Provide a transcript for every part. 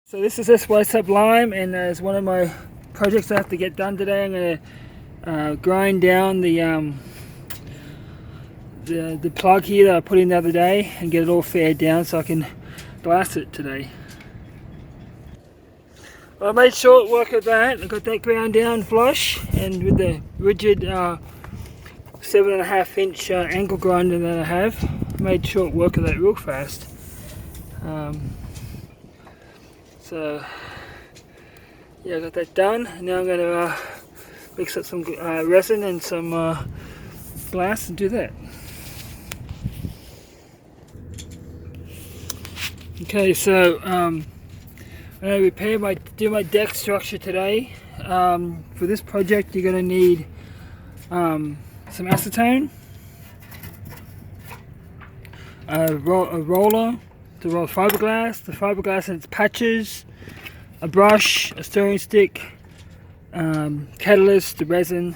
So this is this white sublime, and it's one of my projects I have to get done today. I'm going to grind down the plug here that I put in the other day and get it all faired down so I can glass it today. Well, I made short work of that. I got that ground down flush, and with the rigid 7.5 inch angle grinder that I have, I made short work of that real fast. So yeah, I got that done. Now I'm going to mix up some resin and some glass and do that. Okay, so I'm going to do my deck structure today. For this project, you're going to need some acetone, a roller to roll fiberglass, the fiberglass in its patches, a brush, a stirring stick, catalyst, the resin,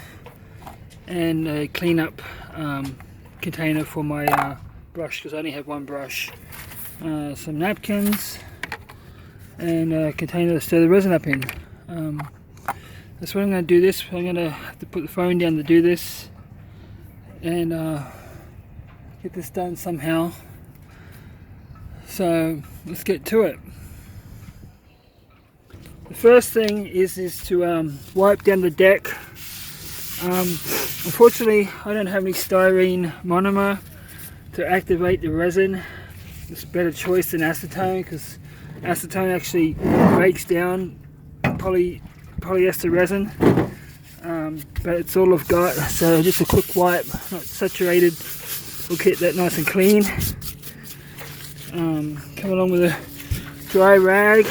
and a cleanup container for my brush, because I only have one brush. Some napkins and a container to stir the resin up in. That's what I'm going to do this. I'm going to have to put the phone down to do this and get this done somehow. So let's get to it. The first thing is to wipe down the deck. Unfortunately, I don't have any styrene monomer to activate the resin. It's a better choice than acetone, because acetone actually breaks down polyester resin, but it's all I've got, so just a quick wipe, not saturated, will keep that nice and clean. Come along with a dry rag,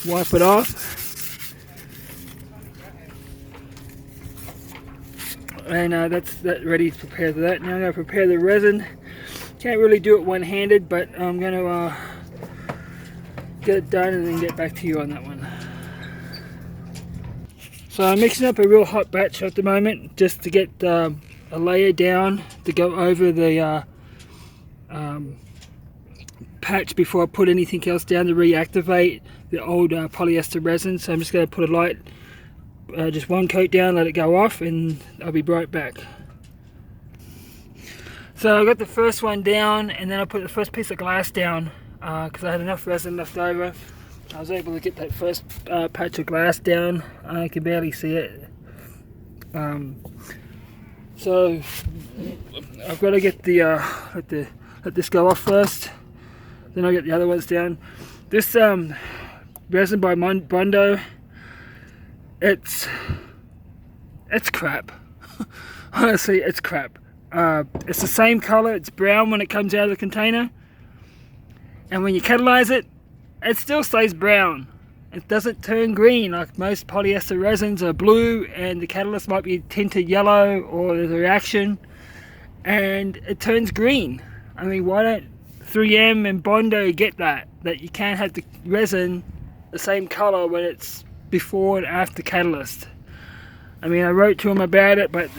wipe it off, and that's that ready to prepare for that. Now I'm going to prepare the resin. Can't really do it one-handed, but I'm going to get it done and then get back to you on that one. So I'm mixing up a real hot batch at the moment, just to get a layer down to go over the patch before I put anything else down to reactivate the old polyester resin. So I'm just going to put a light, just one coat down, let it go off, and I'll be right back. So I got the first one down, and then I put the first piece of glass down because I had enough resin left over. I was able to get that first patch of glass down. I can barely see it. So I've got to get the let this go off first. Then I'll get the other ones down. This resin by Bondo, it's crap. Honestly, it's crap. It's the same color. It's brown when it comes out of the container, and when you catalyze it, it still stays brown. It doesn't turn green like most polyester resins are blue, and the catalyst might be tinted yellow, or there's a reaction and it turns green. I mean, why don't 3M and Bondo get that you can't have the resin the same color when it's before and after catalyst? I mean, I wrote to them about it, but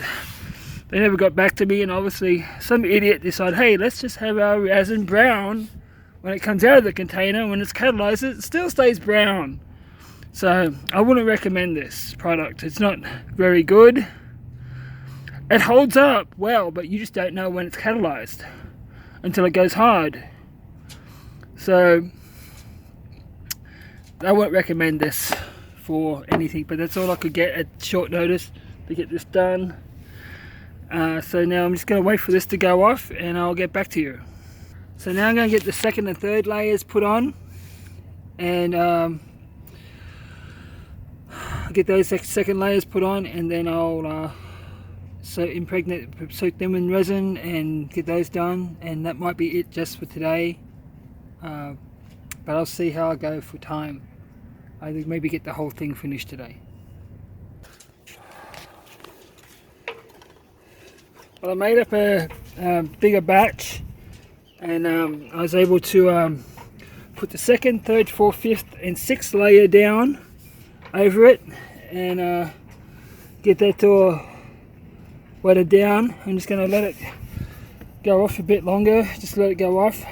they never got back to me, and obviously some idiot decided, hey, let's just have our resin brown when it comes out of the container. When it's catalyzed, it still stays brown. So I wouldn't recommend this product. It's not very good. It holds up well, but you just don't know when it's catalyzed until it goes hard. So I won't recommend this for anything, but that's all I could get at short notice to get this done. So now I'm just going to wait for this to go off, and I'll get back to you. So now I'm going to get the second and third layers put on, and get those second layers put on, and then I'll soak them in resin and get those done, and that might be it just for today. But I'll see how I go for time. I think maybe get the whole thing finished today. Well, I made up a bigger batch, and I was able to put the second, third, fourth, fifth, and sixth layer down over it, and get that all wetted down. I'm just going to let it go off a bit longer, just let it go off,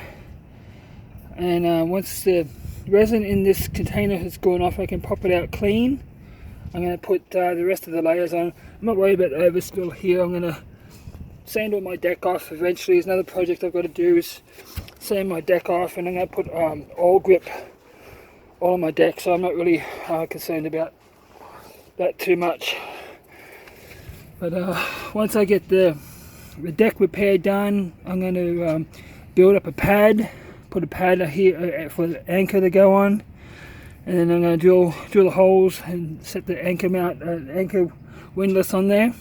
and once the resin in this container has gone off, I can pop it out clean. I'm going to put the rest of the layers on. I'm not worried about the overspill here. I'm going to sand all my deck off eventually. There's another project I've got to do is sand my deck off, and I'm going to put oil grip all on my deck, so I'm not really concerned about that too much. But once I get the deck repair done, I'm going to build up a pad, put a pad here for the anchor to go on, and then I'm going to drill the holes and set the anchor windless on there.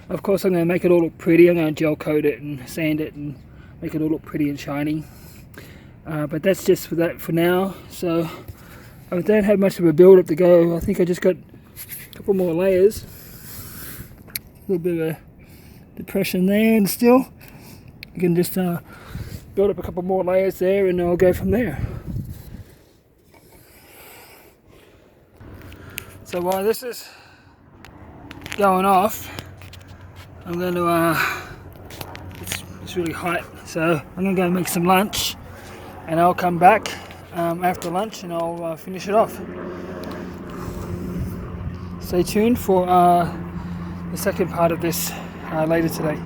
Of course, I'm going to make it all look pretty. I'm going to gel coat it and sand it and make it all look pretty and shiny. But that's just for now. So I don't have much of a build up to go. I think I just got a couple more layers. A little bit of a depression there, and still you can just build up a couple more layers there, and I'll go from there. So while this is going off, I'm going to it's really hot, so I'm going to go make some lunch, and I'll come back after lunch and I'll finish it off. Stay tuned for the second part of this later today.